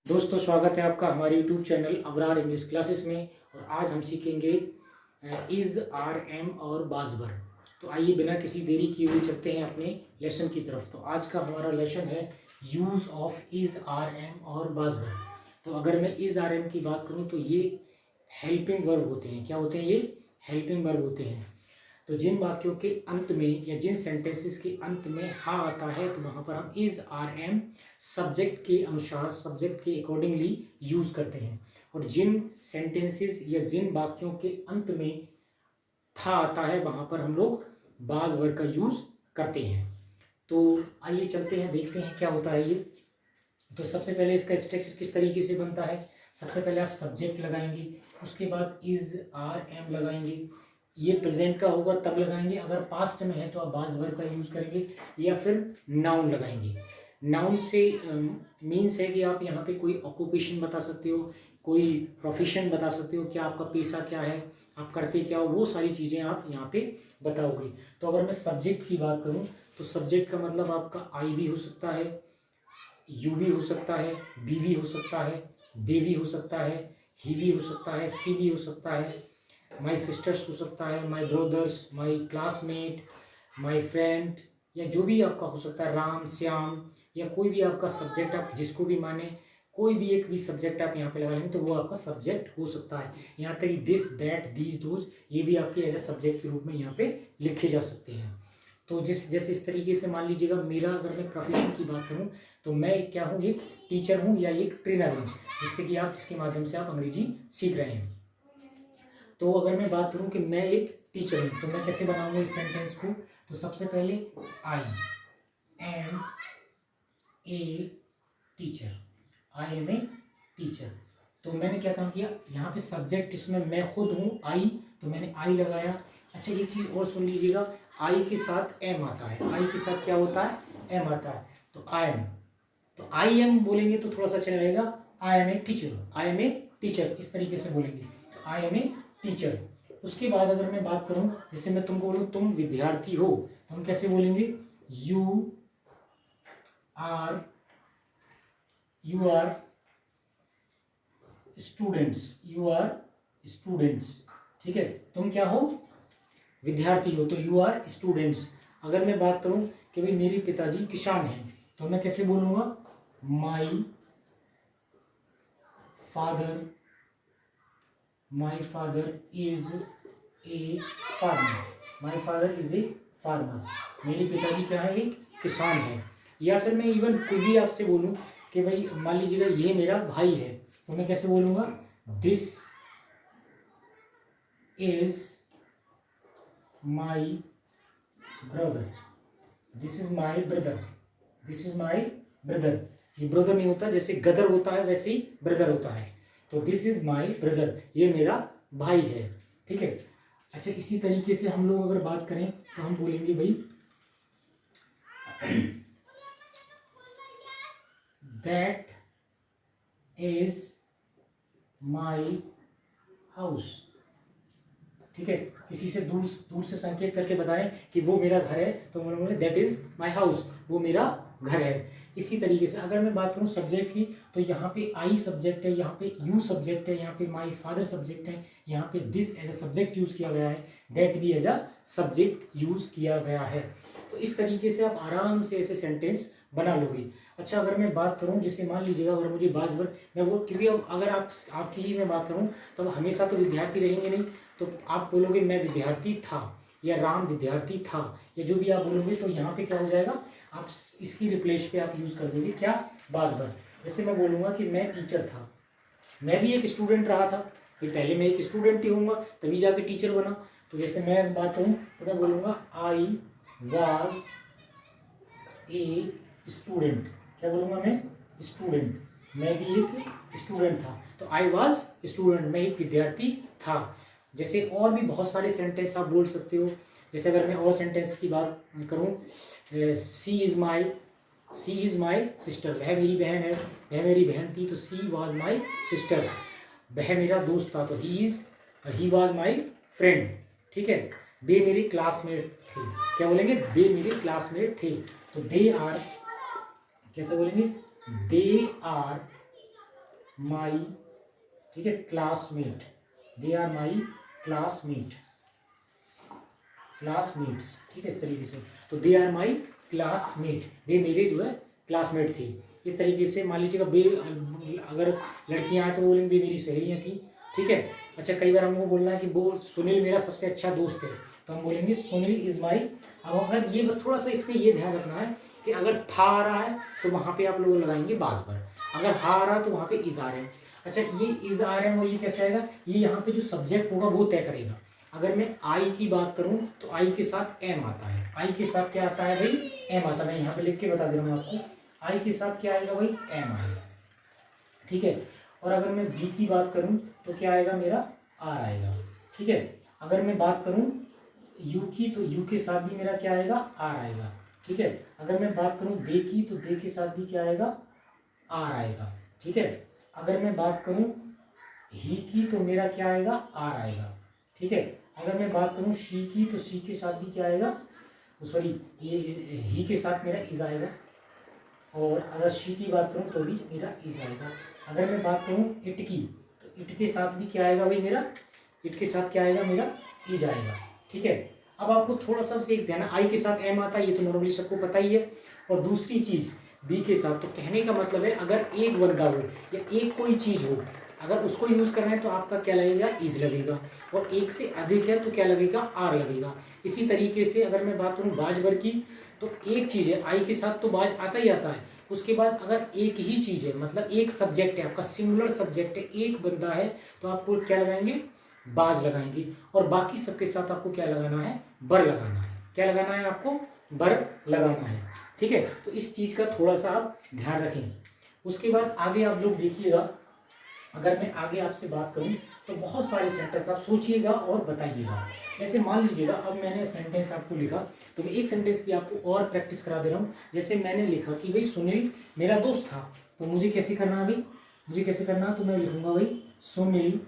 दोस्तों, स्वागत है आपका हमारे YouTube channel Abrar English classes में। और आज हम सीखेंगे इज़, आर, एम और बाज़बर। तो आइए बिना किसी देरी किए हुए चलते हैं अपने लेसन की तरफ। तो आज का हमारा लेसन है use of is, are, am और बाज़बर। तो अगर मैं इज़, आर, एम की बात करूँ तो ये हेल्पिंग वर्ब होते हैं। क्या होते हैं ये? हेल्पिंग वर्ब होते हैं। तो जिन वाक्यों के अंत में या जिन सेंटेंसेस के अंत में हा आता है तो वहाँ पर हम इज़, आर, एम सब्जेक्ट के अनुसार, सब्जेक्ट के अकॉर्डिंगली यूज़ करते हैं। और जिन सेंटेंसेस या जिन वाक्यों के अंत में था आता है वहाँ पर हम लोग बाज वर्ड का यूज़ करते हैं। तो आइए चलते हैं, देखते हैं क्या होता है ये। तो सबसे पहले इसका स्ट्रक्चर किस तरीके से बनता है। सबसे पहले आप सब्जेक्ट लगाएंगे, उसके बाद इज़, आर, एम लगाएंगे। ये प्रेजेंट का होगा तब लगाएंगे, अगर पास्ट में है तो आप बाज वर्ब का यूज़ करेंगे, या फिर नाउन लगाएंगे। नाउन से मीन्स है कि आप यहाँ पे कोई ऑक्यूपेशन बता सकते हो, कोई प्रोफेशन बता सकते हो, क्या आपका पेशा क्या है, आप करते क्या हो, वो सारी चीज़ें आप यहाँ पे बताओगे। तो अगर मैं सब्जेक्ट की बात करूँ तो सब्जेक्ट का मतलब आपका आई भी हो सकता है, यू भी हो सकता है, बी भी हो सकता है, दे भी हो सकता है, ही भी हो सकता है, सी भी हो सकता है, माई सिस्टर्स हो सकता है, my brothers, my classmate, my friend, या जो भी आपका हो सकता है, राम, श्याम, या कोई भी आपका सब्जेक्ट आप जिसको भी माने, कोई भी एक भी सब्जेक्ट आप यहाँ पे लगा लेंगे तो वो आपका सब्जेक्ट हो सकता है। यहाँ तक दिस, दैट, दीज, दोज, ये भी आपके एज ए सब्जेक्ट के रूप में यहाँ पे लिखे जा सकते हैं। तो जैसे इस तरीके से मान लीजिएगा, मेरा अगर मैं प्रोफेशन की बात करूँ तो मैं क्या हूँ, एक टीचर हूँ या एक ट्रेनर हूँ, जिसके माध्यम से आप अंग्रेजी सीख रहे हैं। तो अगर मैं बात करूं कि मैं एक टीचर हूं तो मैं कैसे बनाऊंगा इस सेंटेंस को। तो सबसे पहले I am a teacher, I am a teacher. तो मैंने क्या काम किया, यहाँ पे सब्जेक्ट इसमें मैं खुद हूँ आई, तो मैंने आई लगाया। अच्छा, एक चीज़ और सुन लीजिएगा, आई के साथ एम आता है। आई के साथ क्या होता है? एम आता है। तो आई एम, तो आई एम बोलेंगे तो थोड़ा सा अच्छा लगेगा। I am a teacher, I am a teacher, इस तरीके से बोलेंगे। तो आई एम ए टीचर। उसके बाद अगर मैं बात करूं, जैसे मैं तुमको बोलूं तुम विद्यार्थी हो, तो हम कैसे बोलेंगे? You are, you are students, you are students. ठीक है, तुम क्या हो? विद्यार्थी हो, तो यू आर स्टूडेंट्स। अगर मैं बात करूं कि भाई मेरे पिताजी किसान हैं, तो मैं कैसे बोलूंगा? My father, my father is a farmer, my father is a farmer. मेरे पिताजी क्या है? एक किसान है। या फिर मैं इवन कोई भी आपसे बोलूं कि भाई मान लीजिएगा ये मेरा भाई है, तो मैं कैसे बोलूंगा? This is my brother, this is my brother, this is my brother. ये ब्रदर नहीं होता, जैसे गदर होता है वैसे ही ब्रदर होता है। तो दिस इज माई ब्रदर, ये मेरा भाई है। ठीक है। अच्छा, इसी तरीके से हम लोग अगर बात करें तो हम बोलेंगे भाई दैट इज माई हाउस। ठीक है, किसी से दूर दूर से संकेत करके बताएं कि वो मेरा घर है, तो हम बोले दैट इज माई हाउस, वो मेरा घर है। इसी तरीके से अगर मैं बात करूं सब्जेक्ट की, तो यहाँ पे आई सब्जेक्ट है, यहाँ पे यू सब्जेक्ट है, यहाँ पे माई फादर सब्जेक्ट है, यहाँ पे this as a subject use किया गया है, दैट भी एज अ सब्जेक्ट यूज किया गया है। तो इस तरीके से आप आराम से ऐसे सेंटेंस बना लोगे। अच्छा, अगर मैं बात करूं, जैसे मान लीजिएगा अगर मुझे बाज वर्ड मैं वो, क्योंकि अब अगर आपकी ही मैं बात करूं तो अब हमेशा तो विद्यार्थी रहेंगे नहीं, तो आप बोलोगे मैं विद्यार्थी था, या राम विद्यार्थी था, या जो भी आप बोलोगे, तो यहाँ पे क्या हो जाएगा, आप इसकी रिप्लेस पे आप यूज़ कर दोगे क्या? बाज वर्ड। जैसे मैं बोलूँगा कि मैं टीचर था, मैं भी एक स्टूडेंट रहा था, फिर पहले मैं एक स्टूडेंट ही हूँगा तभी जाके टीचर बना। तो जैसे मैं बात करूँ तो मैं बोलूँगा आई वाज ए स्टूडेंट। क्या बोलूँगा मैं? स्टूडेंट, मैं भी एक स्टूडेंट था। तो आई वाज स्टूडेंट, मैं एक विद्यार्थी था। जैसे और भी बहुत सारे सेंटेंस आप बोल सकते हो। जैसे अगर मैं और सेंटेंस की बात करूँ, सी इज़ माई सिस्टर, वह मेरी बहन है, वह मेरी बहन थी, तो सी वाज माई सिस्टर। वह मेरा दोस्त था, तो ही वाज माई फ्रेंड। ठीक है। वे मेरे क्लासमेट थे, क्या बोलेंगे? वे मेरे क्लासमेट थे। तो दे आर, कैसे बोलेंगे? दे आर माई, ठीक है, classmate, they are my classmate, classmates, ठीक है, इस तरीके से। तो दे आर माई क्लासमेट, वे मेरे जो है क्लासमेट थी। इस तरीके से मान लीजिएगा बे, अगर लड़कियां हैं तो बोलेंगे वे मेरी सहेलियां थी, ठीक है। अच्छा, कई बार हमको बोलना है कि वो सुनील मेरा सबसे अच्छा दोस्त है, तो हम बोलेंगे सुनील इज माई। अब अगर ये बस थोड़ा सा इसमें ये ध्यान रखना है कि अगर था आ रहा है तो वहाँ पे आप लोग लगाएंगे बाज पर, अगर हा आ रहा है तो वहाँ पे इज आ रहे हैं। अच्छा, ये इज आ रहे हैं और ये कैसे आएगा, ये यहाँ पे जो सब्जेक्ट होगा वो तय करेगा। अगर मैं आई की बात करूं तो आई के साथ एम आता है, आई के साथ क्या आता है भाई, एम आता है। मैं यहाँ पे लिख के बता दे रहा हूँ आपको, आई के साथ क्या आएगा भाई, एम आएगा, ठीक है। और अगर मैं बी की बात करूं तो क्या आएगा मेरा, आर आएगा, ठीक है। अगर मैं बात करूं यू की तो यू के साथ भी मेरा क्या आएगा, आर आएगा, ठीक है। अगर मैं बात करूं दे की तो दे के साथ भी क्या आएगा, आर आएगा, ठीक है। अगर मैं बात करूं ही की तो मेरा क्या आएगा, आर आएगा, ठीक है। अगर मैं बात करूं शी की तो शी के साथ भी क्या आएगा, सॉरी ये ही के साथ मेरा इज आएगा। और अगर शी की बात करूं तो भी मेरा इज आएगा। अगर मैं बात करूं इट की तो इट के साथ भी क्या आएगा भाई मेरा, इट के साथ क्या आएगा मेरा, इज आएगा, ठीक है। अब आपको थोड़ा सा एक ध्यान, आई के साथ एम आता है, ये तो नॉर्मली सबको पता ही है। और दूसरी चीज बी के साथ, तो कहने का मतलब है अगर एक बंदा हो या एक कोई चीज हो, अगर उसको यूज करना है तो आपका क्या लगेगा, इज लगेगा। और एक से अधिक है तो क्या लगेगा, आर लगेगा। इसी तरीके से अगर मैं बात करूं बाज भर की, तो एक चीज है, आई के साथ तो बाज आता ही आता है। उसके बाद अगर एक ही चीज है, मतलब एक सब्जेक्ट है आपका, सिंगुलर सब्जेक्ट है, एक बंदा है, तो आपको क्या लगाएंगे, बाज लगाएंगे। और बाकी सबके साथ आपको क्या लगाना है, बर लगाना है। क्या लगाना है आपको, बर लगाना है, ठीक है। तो इस चीज का थोड़ा सा आप ध्यान रखेंगे। उसके बाद आगे आप लोग देखिएगा, अगर मैं आगे आपसे बात करूं तो बहुत सारे सेंटेंस आप सोचिएगा और बताइएगा। जैसे मान लीजिएगा अब मैंने सेंटेंस आपको लिखा, तो मैं एक सेंटेंस की आपको और प्रैक्टिस करा दे रहा हूं। जैसे मैंने लिखा कि भाई सुनील मेरा दोस्त था, तो मुझे कैसे करना है भाई, मुझे कैसे करना है, तो मैं लिखूंगा भाई सुनील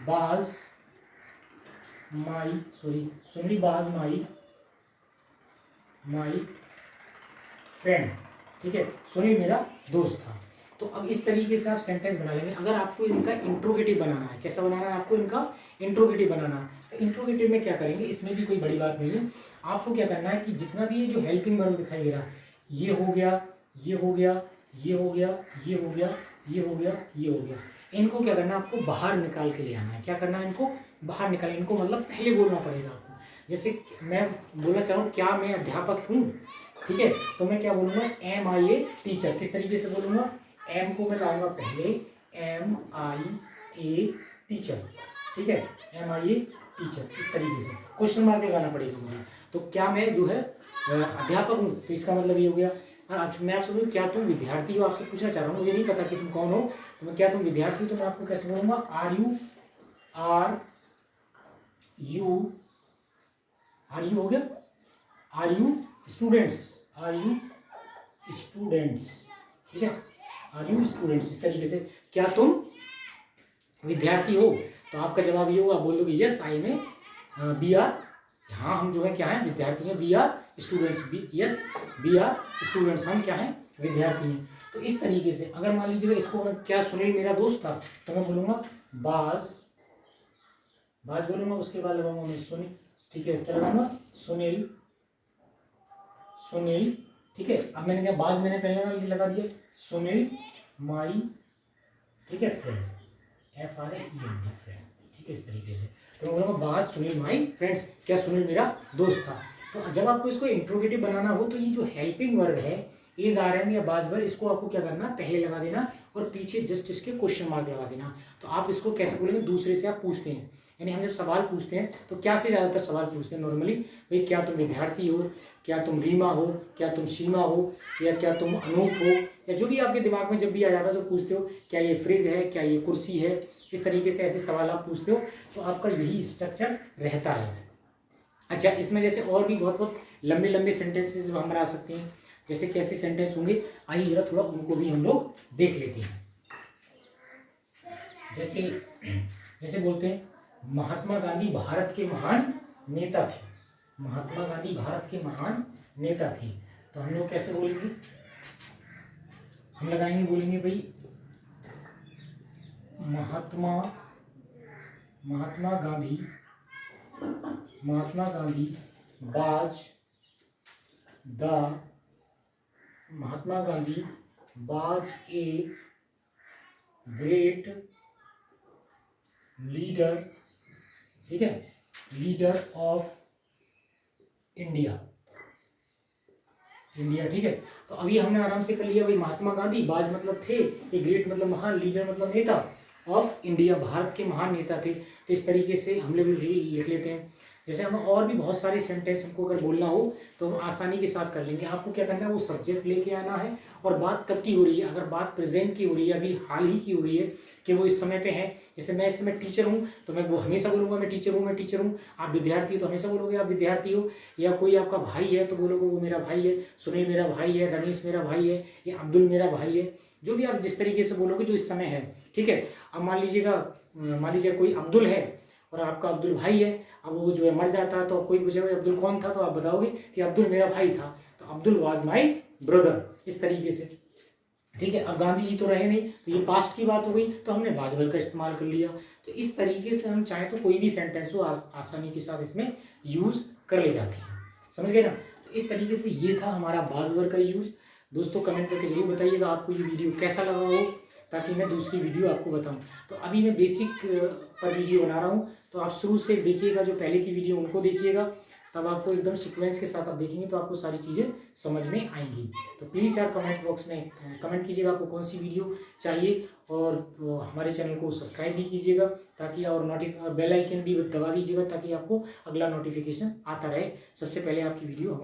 बाज माई, सॉरी सुनील बाज माई माई फ्रेंड, ठीक है, सुनील मेरा दोस्त था। तो अब इस तरीके से आप सेंटेंस बना लेंगे। अगर आपको इनका इंट्रोगेटिव बनाना है, कैसा बनाना है आपको, इनका इंट्रोगेटिव बनाना है, तो इंट्रोगेटिव में क्या करेंगे, इसमें भी कोई बड़ी बात नहीं है। आपको क्या करना है कि जितना भी ये जो हेल्पिंग वर्ब दिखाई दे रहा है, ये हो गया, ये हो गया, ये हो गया, ये हो गया, ये हो गया, ये हो गया, इनको क्या करना है, आपको बाहर निकाल के ले आना है। क्या करना है, इनको बाहर निकाल, इनको मतलब पहले बोलना पड़ेगा आपको। जैसे मैं बोलना चाह रहा हूँ क्या मैं अध्यापक हूँ, ठीक है, तो मैं क्या बोलूँगा, एम आई ए टीचर। किस तरीके से बोलूँगा, एम को मैं लाऊंगा पहले, एम आई ए टीचर, ठीक है, एम आई ए टीचर, इस तरीके से क्वेश्चन मार्क लगाना पड़ेगा मुझे। तो क्या मैं जो है अध्यापक हूँ, तो इसका मतलब ये हो गया। और मैं आपसे बोलूँ क्या तुम विद्यार्थी हो, आपसे पूछना चाह रहा हूँ, मुझे नहीं पता कि तुम कौन हो, तो मैं क्या तुम विद्यार्थी हो, तो मैं आपको कैसे बोलूँगा, आर यू हो गया, are you students, are you students, ठीक है, आर यू स्टूडेंट्स, इस तरीके से। क्या तुम विद्यार्थी हो, तो आपका जवाब ये होगा, बोल दोगे यस आई में बी आर, हाँ हम जो है क्या है, विद्यार्थी हैं, we are students, we yes we are students, हम क्या हैं, विद्यार्थी हैं। तो इस तरीके से अगर मान लीजिएगा इसको, क्या सुनील मेरा दोस्त था, तो मैं बोलूँगा बाज, बाज बोलूँगा, उसके बाद लगाऊंगा मैं सुनील, ठीक है, क्या लगाऊंगा, सुनील, सुनील, ठीक है। अब मैंने क्या, बाज मैंने पहले लगा दिया, सुनील माई, ठीक है, friend, F R A N friend, ठीक है, इस तरीके से। तो मैं बोलूँगा बाज सुनील माई फ्रेंड्स, क्या सुनील मेरा दोस्त था। तो जब आपको इसको इंट्रोगेटिव बनाना हो, तो ये जो हेल्पिंग वर्ब है, इज आर एम या बाज वर्ब, इसको आपको क्या करना, पहले लगा देना और पीछे जस्ट इसके क्वेश्चन मार्क लगा देना। तो आप इसको कैसे बोलेंगे, दूसरे से आप पूछते हैं, यानी हम जब सवाल पूछते हैं तो क्या से ज़्यादातर सवाल पूछते हैं नॉर्मली, भाई क्या तुम विद्यार्थी हो, क्या तुम रीमा हो, क्या तुम सीमा हो, या क्या तुम अनूप हो, या जो भी आपके दिमाग में जब भी आ जाता है तो पूछते हो, क्या ये फ्रिज है, क्या ये कुर्सी है, इस तरीके से ऐसे सवाल आप पूछते हो। तो आपका यही स्ट्रक्चर रहता है। अच्छा, इसमें जैसे और भी बहुत बहुत लंबे लंबे सेंटेंसेस हम बना सकते हैं। जैसे कैसे सेंटेंस होंगे, आइए जरा थोड़ा उनको भी हम लोग देख लेते हैं। जैसे जैसे बोलते हैं, महात्मा गांधी भारत के महान नेता थे, महात्मा गांधी भारत के महान नेता थे। तो हम लोग कैसे बोलेंगे, हम लगाएंगे, बोलेंगे भाई Mahatma Gandhi was a great leader, ठीक है, लीडर ऑफ इंडिया, ठीक है। तो अभी हमने आराम से कर लिया भाई, महात्मा गांधी, बाज मतलब थे, ए ग्रेट मतलब महान, लीडर मतलब नेता, ऑफ इंडिया भारत के महान नेता थे। तो इस तरीके से हम लोग लिख लेते हैं। जैसे हम और भी बहुत सारे सेंटेंस हमको अगर बोलना हो तो हम आसानी के साथ कर लेंगे। आपको क्या करना है, वो सब्जेक्ट लेके आना है और बात कब की हो रही है। अगर बात प्रेजेंट की हो रही है, अभी हाल ही की हो रही है कि वो इस समय पे है, जैसे मैं इस समय टीचर हूँ तो मैं वो हमेशा बोलूँगा मैं टीचर हूँ। आप विद्यार्थी हो तो हमेशा बोलोगे आप विद्यार्थी हो। या कोई आपका भाई है तो बोलोगे वो मेरा भाई है, सुनील मेरा भाई है, रनीश मेरा भाई है, या अब्दुल मेरा भाई है। जो भी आप जिस तरीके से बोलोगे जो इस समय है, ठीक है। अब मान लीजिए कोई अब्दुल है और आपका अब्दुल भाई है। अब वो जो है मर जाता है तो कोई पूछेगा अब्दुल कौन था, तो आप बताओगे कि अब्दुल मेरा भाई था, तो अब्दुल वाज माई ब्रदर, इस तरीके से, ठीक है। अब गांधी जी तो रहे नहीं, तो ये पास्ट की बात हो गई, तो हमने बाजवर का इस्तेमाल कर लिया। तो इस तरीके से हम चाहे तो कोई भी सेंटेंस हो आसानी के साथ इसमें यूज कर ले जाते हैं, समझ गए ना। तो इस तरीके से ये था हमारा बाजवर का यूज। दोस्तों कमेंट करके जरूर बताइएगा आपको ये वीडियो कैसा लगा हो, ताकि मैं दूसरी वीडियो आपको बताऊं। तो अभी मैं बेसिक पर वीडियो बना रहा हूं, तो आप शुरू से देखिएगा, जो पहले की वीडियो उनको देखिएगा, तब आपको एकदम सीक्वेंस के साथ आप देखेंगे तो आपको सारी चीज़ें समझ में आएंगी। तो प्लीज़ यार कमेंट बॉक्स में कमेंट कीजिएगा आपको कौन सी वीडियो चाहिए, और हमारे चैनल को सब्सक्राइब भी कीजिएगा ताकि, और बेल आइकन भी दबा दीजिएगा ताकि आपको अगला नोटिफिकेशन आता रहे, सबसे पहले आपकी वीडियो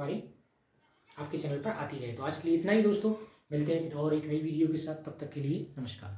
आपके चैनल पर आती रहे। तो आज के लिए इतना ही दोस्तों, मिलते हैं और एक नई वीडियो के साथ, तब तक के लिए नमस्कार।